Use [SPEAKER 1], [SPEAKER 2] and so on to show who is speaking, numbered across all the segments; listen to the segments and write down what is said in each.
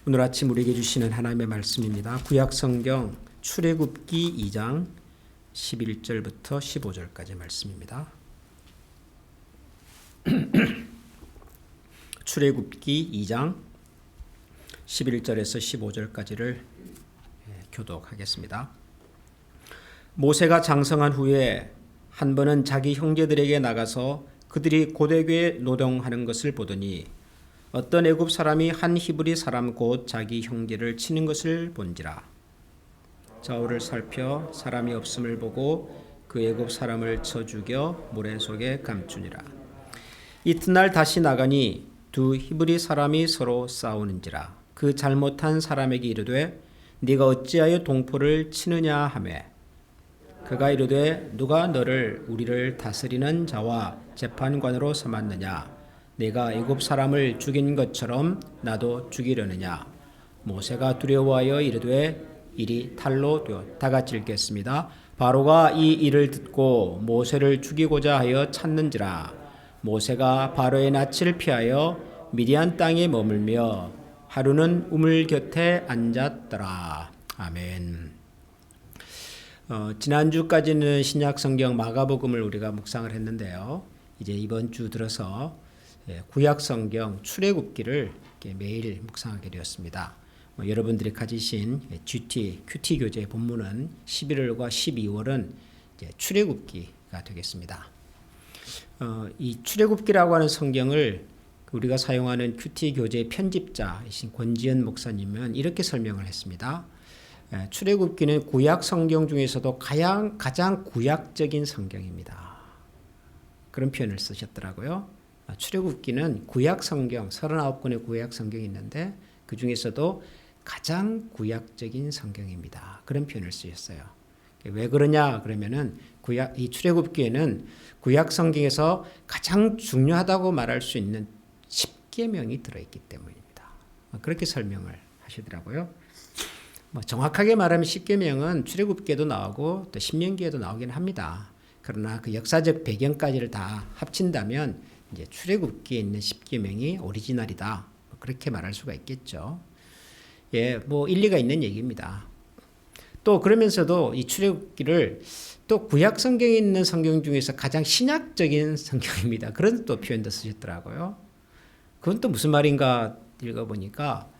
[SPEAKER 1] 오늘 아침 우리에게 주시는 하나님의 말씀입니다. 구약성경 출애굽기 2장 11절부터 15절까지 말씀입니다. 출애굽기 2장 11절에서 15절까지를 교독하겠습니다. 모세가 장성한 후에 한 번은 자기 형제들에게 나가서 그들이 고되게 노동하는 것을 보더니 어떤 애굽 사람이 한 히브리 사람 곧 자기 형제를 치는 것을 본지라. 좌우를 살펴 사람이 없음을 보고 그 애굽 사람을 쳐 죽여 모래 속에 감추니라. 이튿날 다시 나가니 두 히브리 사람이 서로 싸우는지라. 그 잘못한 사람에게 이르되 네가 어찌하여 동포를 치느냐 하매 그가 이르되 누가 너를 우리를 다스리는 자와 재판관으로 삼았느냐. 내가 애굽 사람을 죽인 것처럼 나도 죽이려느냐. 모세가 두려워하여 이르되 일이 탈로 다 같이 읽겠습니다. 바로가 이 일을 듣고 모세를 죽이고자 하여 찾는지라. 모세가 바로의 낯을 피하여 미디안 땅에 머물며 하루는 우물 곁에 앉았더라. 아멘. 지난주까지는 신약성경 마가복음을 우리가 묵상을 했는데요. 이제 이번 주 들어서 구약성경 출애굽기를 매일 묵상하게 되었습니다. 여러분들이 가지신 QT 교재 본문은 11월과 12월은 출애굽기가 되겠습니다. 이 출애굽기라고 하는 성경을 우리가 사용하는 QT 교재 편집자이신 권지연 목사님은 이렇게 설명을 했습니다. 출애굽기는 구약 성경 중에서도 가장 구약적인 성경입니다. 그런 표현을 쓰셨더라고요. 출애굽기는 구약 성경 39권의 구약 성경이 있는데 그 중에서도 가장 구약적인 성경입니다. 그런 표현을 쓰셨어요. 왜 그러냐 그러면은 이 출애굽기에는 구약 성경에서 가장 중요하다고 말할 수 있는 10계명이 들어있기 때문입니다. 그렇게 설명을 하시더라고요. 정확하게 말하면 10계명은 출애굽기에도 나오고 또 신명기에도 나오긴 합니다. 그러나 그 역사적 배경까지를 다 합친다면 이제 출애굽기에 있는 10계명이 오리지널이다. 그렇게 말할 수가 있겠죠. 일리가 있는 얘기입니다. 또 그러면서도 이 출애굽기를 또 구약 성경에 있는 성경 중에서 가장 신약적인 성경입니다. 그런 또 표현도 쓰셨더라고요. 그건 또 무슨 말인가 읽어보니까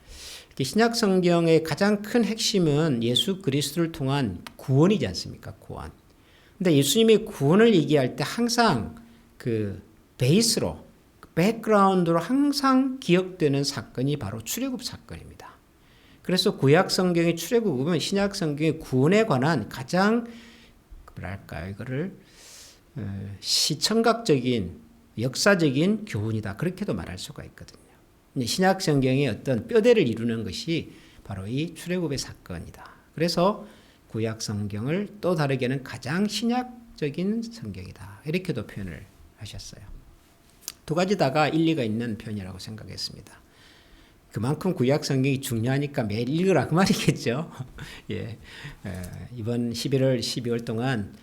[SPEAKER 1] 신약 성경의 가장 큰 핵심은 예수 그리스도를 통한 구원이지 않습니까? 구원. 근데 예수님의 구원을 얘기할 때 항상 그 베이스로, 백그라운드로 항상 기억되는 사건이 바로 출애굽 사건입니다. 그래서 구약 성경의 출애굽은 신약 성경의 구원에 관한 가장 이거를 시청각적인 역사적인 교훈이다. 그렇게도 말할 수가 있거든요. 신약 성경의 어떤 뼈대를 이루는 것이 바로 이 출애굽의 사건이다. 그래서 구약 성경을 또 다르게는 가장 신약적인 성경이다. 이렇게도 표현을 하셨어요. 두 가지 다가 일리가 있는 표현이라고 생각했습니다. 그만큼 구약 성경이 중요하니까 매일 읽으라 그 말이겠죠. 이번 11월, 12월 동안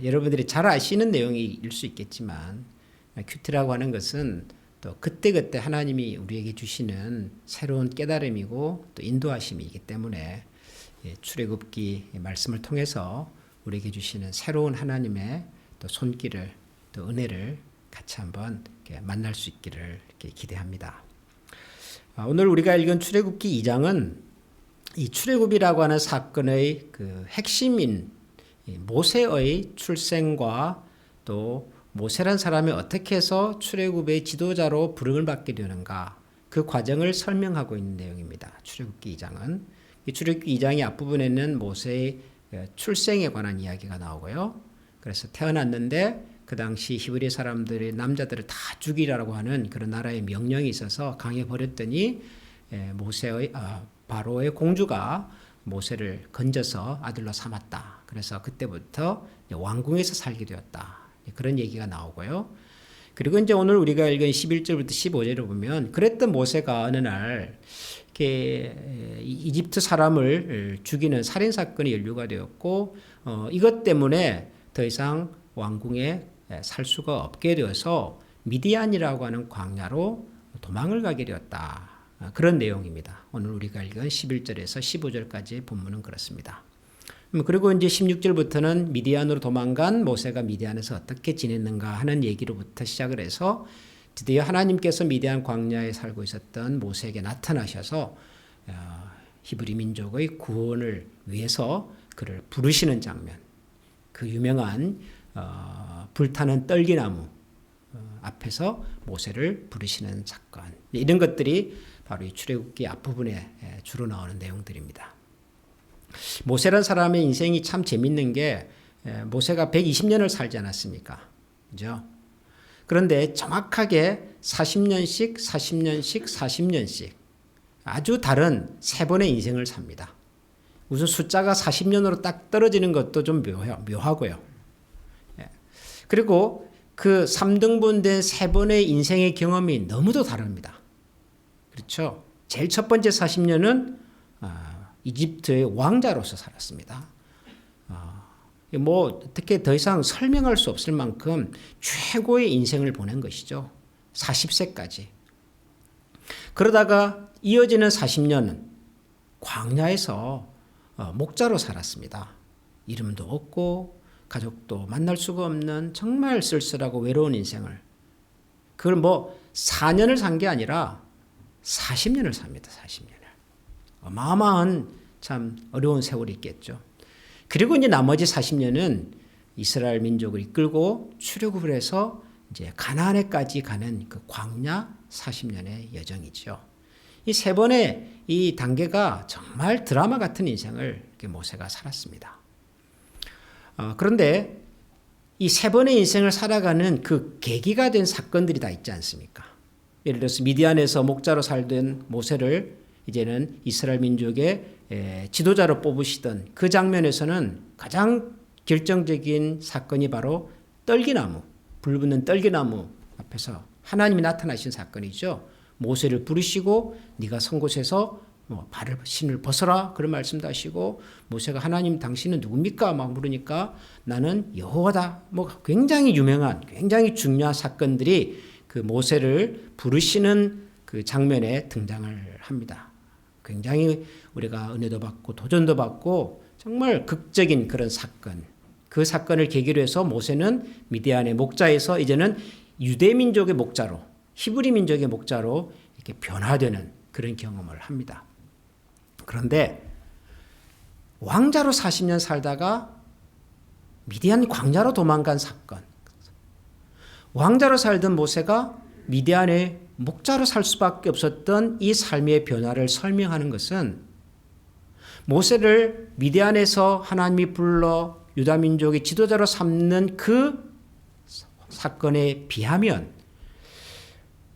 [SPEAKER 1] 여러분들이 잘 아시는 내용일 수 있겠지만 큐티라고 하는 것은 또 그때그때 하나님이 우리에게 주시는 새로운 깨달음이고 또 인도하심이기 때문에 출애굽기 말씀을 통해서 우리에게 주시는 새로운 하나님의 또 손길을 또 은혜를 같이 한번 만날 수 있기를 이렇게 기대합니다. 오늘 우리가 읽은 출애굽기 2장은 이 출애굽이라고 하는 사건의 그 핵심인 모세의 출생과 또 모세란 사람이 어떻게 해서 출애굽의 지도자로 부름을 받게 되는가 그 과정을 설명하고 있는 내용입니다. 출애굽기 2장은 이 출애굽기 2장의 앞부분에는 모세의 출생에 관한 이야기가 나오고요. 그래서 태어났는데 그 당시 히브리 사람들이 남자들을 다 죽이라고 하는 그런 나라의 명령이 있어서 강에 버렸더니 바로의 공주가 모세를 건져서 아들로 삼았다. 그래서 그때부터 왕궁에서 살게 되었다. 그런 얘기가 나오고요. 그리고 이제 오늘 우리가 읽은 11절부터 15절을 보면 그랬던 모세가 어느 날 이렇게 이집트 사람을 죽이는 살인 사건이 연루가 되었고 이것 때문에 더 이상 왕궁에 살 수가 없게 되어서 미디안이라고 하는 광야로 도망을 가게 되었다. 그런 내용입니다. 오늘 우리가 읽은 11절에서 15절까지 본문은 그렇습니다. 그리고 이제 16절부터는 미디안으로 도망간 모세가 미디안에서 어떻게 지냈는가 하는 얘기로부터 시작을 해서 드디어 하나님께서 미디안 광야에 살고 있었던 모세에게 나타나셔서 히브리 민족의 구원을 위해서 그를 부르시는 장면, 그 유명한 불타는 떨기나무 앞에서 모세를 부르시는 사건, 이런 것들이 바로 이 출애굽기 앞부분에 주로 나오는 내용들입니다. 모세라는 사람의 인생이 참 재밌는 게 모세가 120년을 살지 않았습니까? 그죠? 그런데 정확하게 40년씩, 40년씩, 40년씩 아주 다른 세 번의 인생을 삽니다. 우선 숫자가 40년으로 딱 떨어지는 것도 좀 묘하고요. 그리고 그 3등분된 세 번의 인생의 경험이 너무도 다릅니다. 그렇죠? 제일 첫 번째 40년은 이집트의 왕자로서 살았습니다. 뭐 어떻게 더 이상 설명할 수 없을 만큼 최고의 인생을 보낸 것이죠. 40세까지. 그러다가 이어지는 40년은 광야에서 목자로 살았습니다. 이름도 없고 가족도 만날 수가 없는 정말 쓸쓸하고 외로운 인생을. 그걸 뭐 4년을 산 게 아니라 40년을 삽니다. 40년을. 어마어마한 참 어려운 세월이 있겠죠. 그리고 이제 나머지 40년은 이스라엘 민족을 이끌고 출애굽을 해서 이제 가나안에까지 가는 그 광야 40년의 여정이죠. 이 세 번의 이 단계가 정말 드라마 같은 인생을 이렇게 모세가 살았습니다. 그런데 이 세 번의 인생을 살아가는 그 계기가 된 사건들이 다 있지 않습니까? 예를 들어서 미디안에서 목자로 살던 모세를 이제는 이스라엘 민족의 지도자로 뽑으시던 그 장면에서는 가장 결정적인 사건이 바로 떨기나무, 불붙는 떨기나무 앞에서 하나님이 나타나신 사건이죠. 모세를 부르시고 네가 선 곳에서 발을 신을 벗어라 그런 말씀도 하시고 모세가 하나님 당신은 누굽니까? 막 물으니까 나는 여호와다. 뭐 굉장히 유명한 굉장히 중요한 사건들이 그 모세를 부르시는 그 장면에 등장을 합니다. 굉장히 우리가 은혜도 받고 도전도 받고 정말 극적인 그런 사건. 그 사건을 계기로 해서 모세는 미디안의 목자에서 이제는 유대 민족의 목자로, 히브리 민족의 목자로 이렇게 변화되는 그런 경험을 합니다. 그런데 왕자로 40년 살다가 미디안 광야로 도망간 사건. 왕자로 살던 모세가 미디안의 목자로 살 수밖에 없었던 이 삶의 변화를 설명하는 것은 모세를 미디안에서 하나님이 불러 유다 민족의 지도자로 삼는 그 사건에 비하면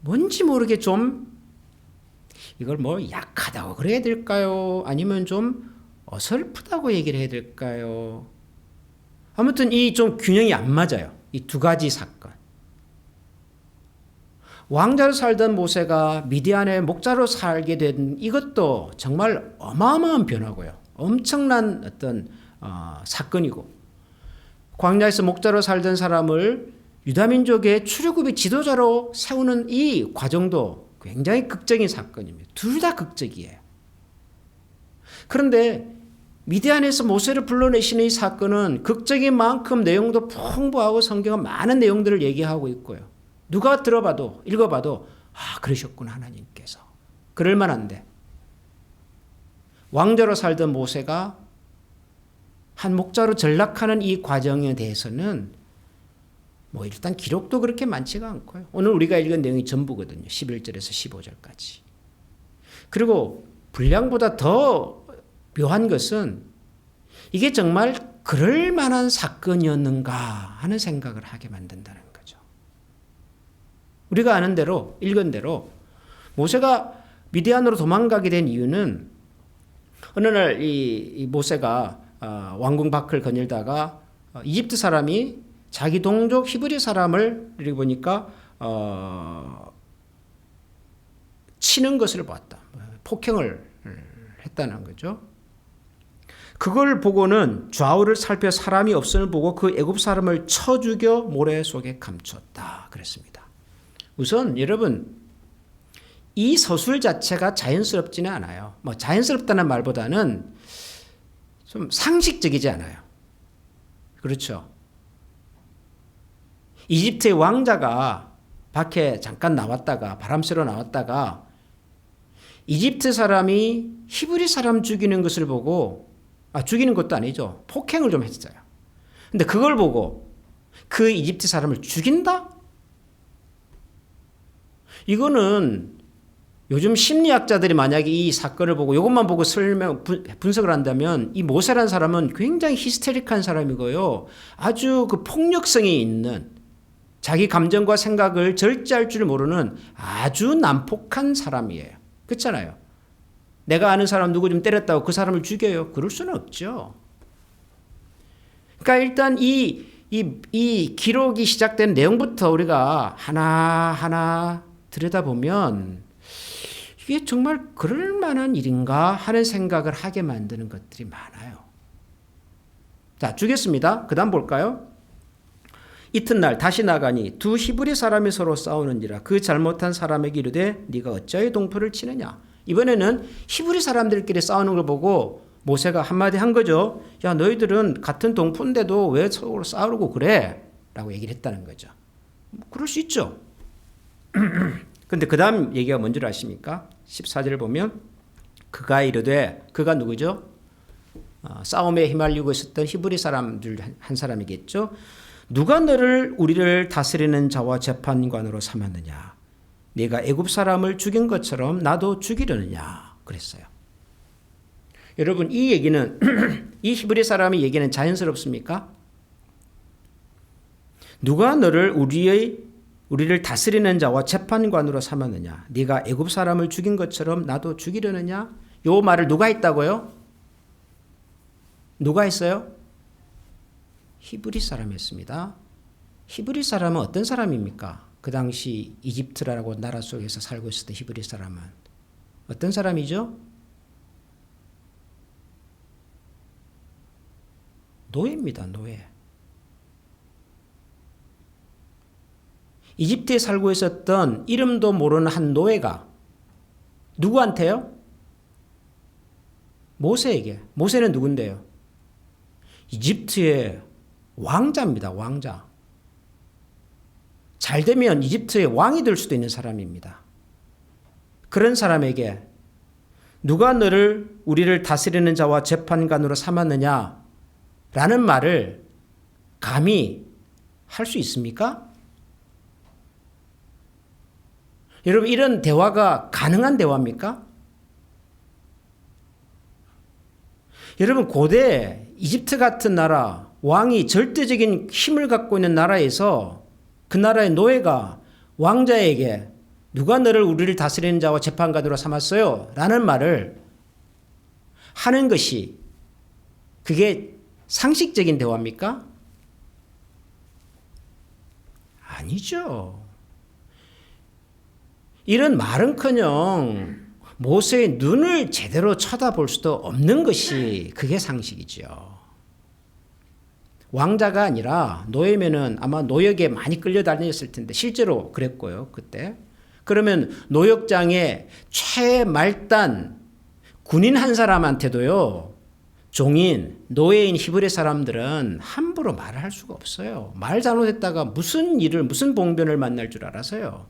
[SPEAKER 1] 뭔지 모르게 좀 이걸 뭐 약하다고 그래야 될까요? 아니면 좀 어설프다고 얘기를 해야 될까요? 아무튼 이 좀 균형이 안 맞아요. 이 두 가지 사건. 왕자로 살던 모세가 미디안의 목자로 살게 된 이것도 정말 어마어마한 변화고요. 엄청난 어떤 사건이고 광야에서 목자로 살던 사람을 유다민족의 출애굽의 지도자로 세우는 이 과정도 굉장히 극적인 사건입니다. 둘 다 극적이에요. 그런데 미디안에서 모세를 불러내시는 이 사건은 극적인 만큼 내용도 풍부하고 성경은 많은 내용들을 얘기하고 있고요. 누가 들어봐도 읽어봐도 그러셨구나 하나님께서. 그럴 만한데 왕자로 살던 모세가 한 목자로 전락하는 이 과정에 대해서는 뭐 일단 기록도 그렇게 많지가 않고요. 오늘 우리가 읽은 내용이 전부거든요. 11절에서 15절까지. 그리고 분량보다 더 묘한 것은 이게 정말 그럴 만한 사건이었는가 하는 생각을 하게 만든다는 거죠. 우리가 아는 대로 읽은 대로 모세가 미디안으로 도망가게 된 이유는 어느 날 이 모세가 왕궁 밖을 거닐다가 이집트 사람이 자기 동족 히브리 사람을 이렇게 보니까 치는 것을 봤다. 폭행을 했다는 거죠. 그걸 보고는 좌우를 살펴 사람이 없음을 보고 그 애굽 사람을 쳐 죽여 모래 속에 감췄다. 그랬습니다. 우선 여러분 이 서술 자체가 자연스럽지는 않아요. 뭐 자연스럽다는 말보다는 좀 상식적이지 않아요. 그렇죠. 이집트의 왕자가 밖에 잠깐 나왔다가 바람 쐬러 나왔다가 이집트 사람이 히브리 사람 죽이는 것을 보고 죽이는 것도 아니죠. 폭행을 좀 했어요. 근데 그걸 보고 그 이집트 사람을 죽인다? 이거는 요즘 심리학자들이 만약에 이 사건을 보고 이것만 보고 분석을 한다면 이 모세라는 사람은 굉장히 히스테릭한 사람이고요. 아주 그 폭력성이 있는 자기 감정과 생각을 절제할 줄 모르는 아주 난폭한 사람이에요. 그렇잖아요. 내가 아는 사람 누구 좀 때렸다고 그 사람을 죽여요. 그럴 수는 없죠. 그러니까 일단 이 기록이 시작된 내용부터 우리가 하나하나 들여다보면 이게 정말 그럴 만한 일인가 하는 생각을 하게 만드는 것들이 많아요. 자, 주겠습니다. 그 다음 볼까요? 이튿날 다시 나가니 두 히브리 사람이 서로 싸우는지라 그 잘못한 사람에게 이르되 네가 어찌하여 동포를 치느냐. 이번에는 히브리 사람들끼리 싸우는 걸 보고 모세가 한마디 한 거죠. 야, 너희들은 같은 동포인데도 왜 서로 싸우고 그래? 라고 얘기를 했다는 거죠. 그럴 수 있죠. 근데 그 다음 얘기가 뭔지 아십니까? 14절을 보면 그가 이르되, 그가 누구죠? 싸움에 휘말리고 있었던 히브리 사람들 한 사람이겠죠. 누가 너를 우리를 다스리는 자와 재판관으로 삼았느냐? 네가 애굽 사람을 죽인 것처럼 나도 죽이려느냐? 그랬어요. 여러분, 이 얘기는 이 히브리 사람의 얘기는 자연스럽습니까? 누가 너를 우리를 다스리는 자와 재판관으로 삼았느냐? 네가 애굽 사람을 죽인 것처럼 나도 죽이려느냐? 요 말을 누가 했다고요? 누가 했어요? 히브리 사람이 했습니다. 히브리 사람은 어떤 사람입니까? 그 당시 이집트라고 나라 속에서 살고 있었던 히브리 사람은 어떤 사람이죠? 노예입니다. 노예. 이집트에 살고 있었던 이름도 모르는 한 노예가 누구한테요? 모세에게. 모세는 누군데요? 이집트의 왕자입니다. 왕자. 잘 되면 이집트의 왕이 될 수도 있는 사람입니다. 그런 사람에게 누가 우리를 다스리는 자와 재판관으로 삼았느냐? 라는 말을 감히 할 수 있습니까? 여러분, 이런 대화가 가능한 대화입니까? 여러분, 고대 이집트 같은 나라, 왕이 절대적인 힘을 갖고 있는 나라에서 그 나라의 노예가 왕자에게 누가 우리를 다스리는 자와 재판관으로 삼았어요? 라는 말을 하는 것이 그게 상식적인 대화입니까? 아니죠. 이런 말은커녕 모세의 눈을 제대로 쳐다볼 수도 없는 것이 그게 상식이죠. 왕자가 아니라 노예면은 아마 노역에 많이 끌려다녔을 텐데 실제로 그랬고요. 그때. 그러면 노역장에 최말단 군인 한 사람한테도요. 종인, 노예인 히브리 사람들은 함부로 말을 할 수가 없어요. 말 잘못했다가 무슨 봉변을 만날 줄 알아서요.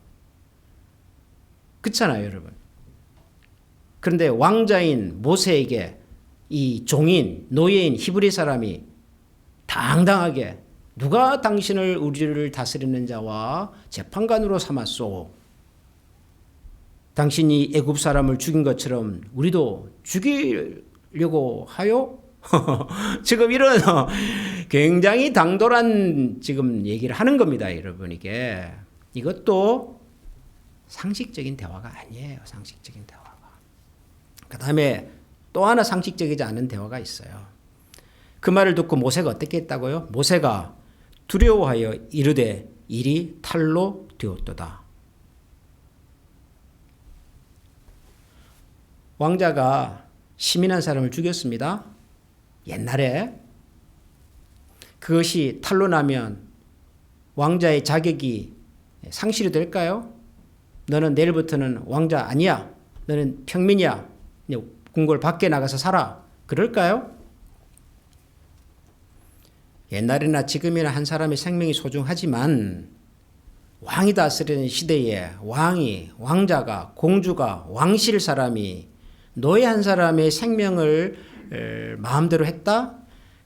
[SPEAKER 1] 그렇잖아요, 여러분. 그런데 왕자인 모세에게 이 종인, 노예인 히브리 사람이 당당하게 누가 우리를 다스리는 자와 재판관으로 삼았소? 당신이 애굽 사람을 죽인 것처럼 우리도 죽이려고 하요? 지금 이런 굉장히 당돌한 지금 얘기를 하는 겁니다, 여러분. 이것도 상식적인 대화가 아니에요. 상식적인 대화가. 그 다음에 또 하나 상식적이지 않은 대화가 있어요. 그 말을 듣고 모세가 어떻게 했다고요? 모세가 두려워하여 이르되 일이 탈로 되었도다. 왕자가 시민한 사람을 죽였습니다. 옛날에. 그것이 탈로 나면 왕자의 자격이 상실이 될까요? 너는 내일부터는 왕자 아니야. 너는 평민이야. 궁궐 밖에 나가서 살아. 그럴까요? 옛날이나 지금이나 한 사람의 생명이 소중하지만 왕이 다스리는 시대에 왕자가, 공주가, 왕실 사람이 노예 한 사람의 생명을 마음대로 했다?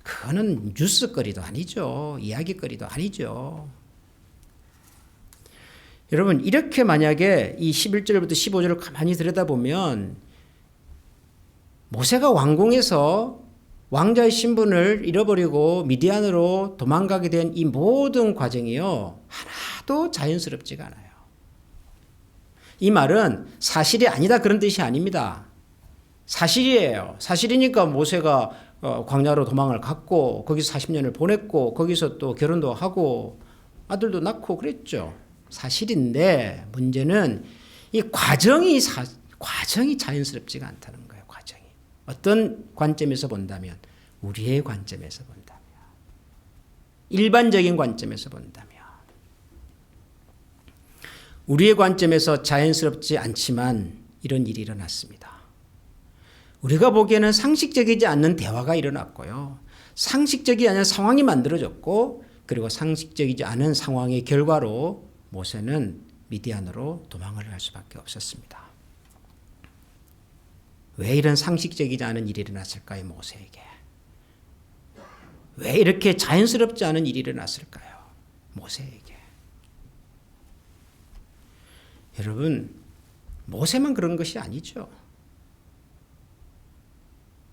[SPEAKER 1] 그거는 뉴스거리도 아니죠. 이야기거리도 아니죠. 여러분, 이렇게 만약에 이 11절부터 15절을 가만히 들여다보면 모세가 왕궁에서 왕자의 신분을 잃어버리고 미디안으로 도망가게 된 이 모든 과정이요, 하나도 자연스럽지가 않아요. 이 말은 사실이 아니다 그런 뜻이 아닙니다. 사실이에요. 사실이니까 모세가 광야로 도망을 갔고 거기서 40년을 보냈고 거기서 또 결혼도 하고 아들도 낳고 그랬죠. 사실인데 문제는 이 과정이 자연스럽지가 않다는 거예요. 과정이. 어떤 관점에서 본다면 우리의 관점에서 본다면 일반적인 관점에서 본다면 우리의 관점에서 자연스럽지 않지만 이런 일이 일어났습니다. 우리가 보기에는 상식적이지 않는 대화가 일어났고요. 상식적이 아닌 상황이 만들어졌고 그리고 상식적이지 않은 상황의 결과로 모세는 미디안으로 도망을 갈 수밖에 없었습니다. 왜 이런 상식적이지 않은 일이 일어났을까요? 모세에게. 왜 이렇게 자연스럽지 않은 일이 일어났을까요? 모세에게. 여러분, 모세만 그런 것이 아니죠.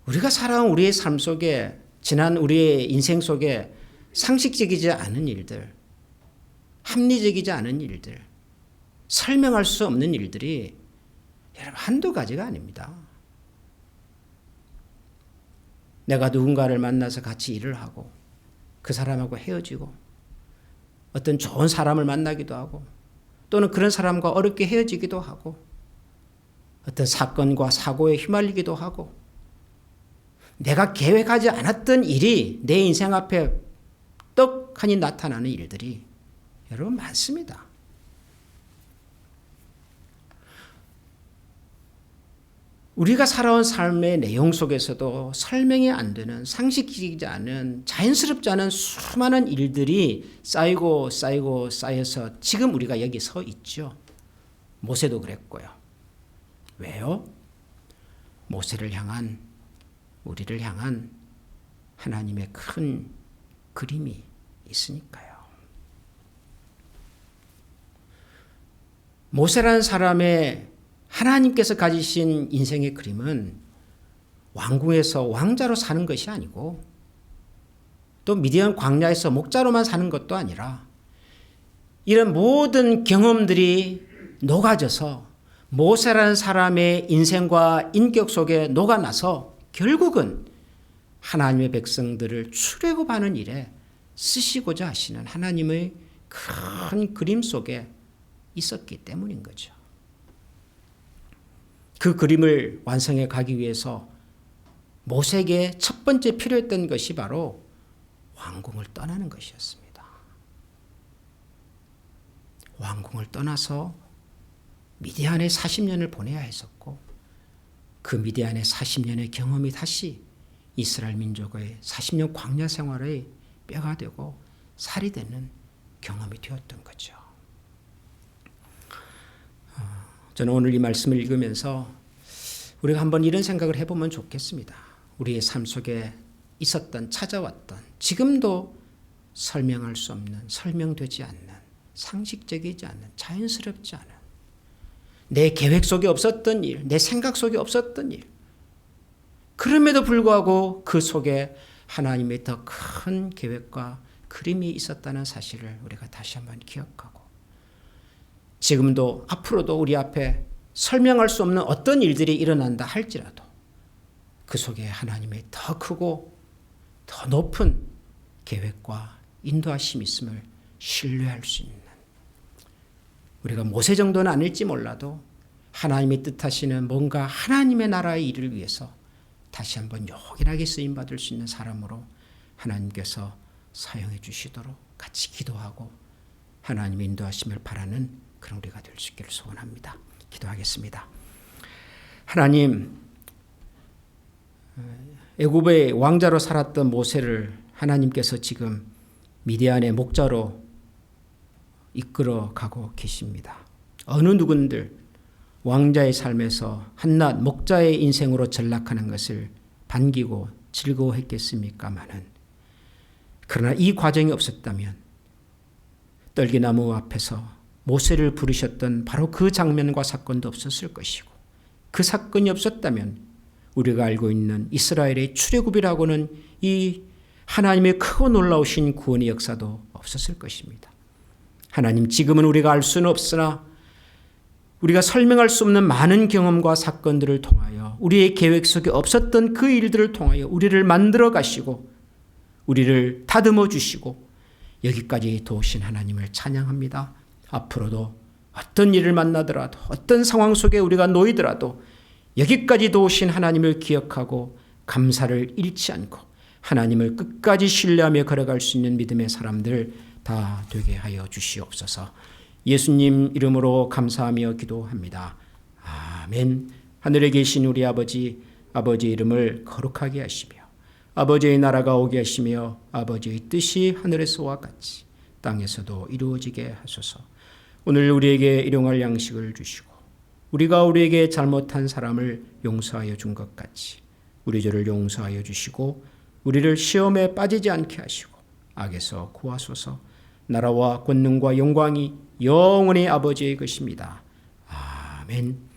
[SPEAKER 1] 우리가 살아온 우리의 삶 속에, 지난 우리의 인생 속에 상식적이지 않은 일들, 합리적이지 않은 일들, 설명할 수 없는 일들이 여러분 한두 가지가 아닙니다. 내가 누군가를 만나서 같이 일을 하고 그 사람하고 헤어지고 어떤 좋은 사람을 만나기도 하고 또는 그런 사람과 어렵게 헤어지기도 하고 어떤 사건과 사고에 휘말리기도 하고 내가 계획하지 않았던 일이 내 인생 앞에 떡하니 나타나는 일들이 여러분 많습니다. 우리가 살아온 삶의 내용 속에서도 설명이 안 되는 상식적이지 않은 자연스럽지 않은 수많은 일들이 쌓여서 지금 우리가 여기 서 있죠. 모세도 그랬고요. 왜요? 모세를 향한 우리를 향한 하나님의 큰 그림이 있으니까요. 모세라는 사람의 하나님께서 가지신 인생의 그림은 왕궁에서 왕자로 사는 것이 아니고 또 미디안 광야에서 목자로만 사는 것도 아니라 이런 모든 경험들이 녹아져서 모세라는 사람의 인생과 인격 속에 녹아나서 결국은 하나님의 백성들을 출애굽하는 일에 쓰시고자 하시는 하나님의 큰 그림 속에 있었기 때문인 거죠. 그 그림을 완성해 가기 위해서 모세에게 첫 번째 필요했던 것이 바로 왕궁을 떠나는 것이었습니다. 왕궁을 떠나서 미디안에 40년을 보내야 했었고 그 미디안의 40년의 경험이 다시 이스라엘 민족의 40년 광야 생활의 뼈가 되고 살이 되는 경험이 되었던 거죠. 저는 오늘 이 말씀을 읽으면서 우리가 한번 이런 생각을 해보면 좋겠습니다. 우리의 삶 속에 있었던, 찾아왔던, 지금도 설명할 수 없는, 설명되지 않는, 상식적이지 않는, 자연스럽지 않은, 내 계획 속에 없었던 일, 내 생각 속에 없었던 일. 그럼에도 불구하고 그 속에 하나님의 더 큰 계획과 그림이 있었다는 사실을 우리가 다시 한번 기억하고 지금도 앞으로도 우리 앞에 설명할 수 없는 어떤 일들이 일어난다 할지라도 그 속에 하나님의 더 크고 더 높은 계획과 인도하심이 있음을 신뢰할 수 있는 우리가 모세 정도는 아닐지 몰라도 하나님의 뜻하시는 뭔가 하나님의 나라의 일을 위해서 다시 한번 요긴하게 쓰임받을 수 있는 사람으로 하나님께서 사용해 주시도록 같이 기도하고 하나님의 인도하심을 바라는 그런 우리가 될 수 있기를 소원합니다. 기도하겠습니다. 하나님, 애굽의 왕자로 살았던 모세를 하나님께서 지금 미디안의 목자로 이끌어 가고 계십니다. 어느 누군들 왕자의 삶에서 한낱 목자의 인생으로 전락하는 것을 반기고 즐거워했겠습니까마는, 그러나 이 과정이 없었다면 떨기나무 앞에서 모세를 부르셨던 바로 그 장면과 사건도 없었을 것이고, 그 사건이 없었다면 우리가 알고 있는 이스라엘의 출애굽이라고는 이 하나님의 크고 놀라우신 구원의 역사도 없었을 것입니다. 하나님, 지금은 우리가 알 수는 없으나 우리가 설명할 수 없는 많은 경험과 사건들을 통하여 우리의 계획 속에 없었던 그 일들을 통하여 우리를 만들어 가시고 우리를 다듬어 주시고 여기까지 도우신 하나님을 찬양합니다. 앞으로도 어떤 일을 만나더라도 어떤 상황 속에 우리가 놓이더라도 여기까지 도우신 하나님을 기억하고 감사를 잃지 않고 하나님을 끝까지 신뢰하며 걸어갈 수 있는 믿음의 사람들 다 되게 하여 주시옵소서. 예수님 이름으로 감사하며 기도합니다. 아멘. 하늘에 계신 우리 아버지, 아버지의 이름을 거룩하게 하시며 아버지의 나라가 오게 하시며 아버지의 뜻이 하늘에서와 같이 땅에서도 이루어지게 하소서. 오늘 우리에게 일용할 양식을 주시고 우리가 우리에게 잘못한 사람을 용서하여 준 것 같이 우리 죄를 용서하여 주시고 우리를 시험에 빠지지 않게 하시고 악에서 구하소서. 나라와 권능과 영광이 영원히 아버지의 것입니다. 아멘.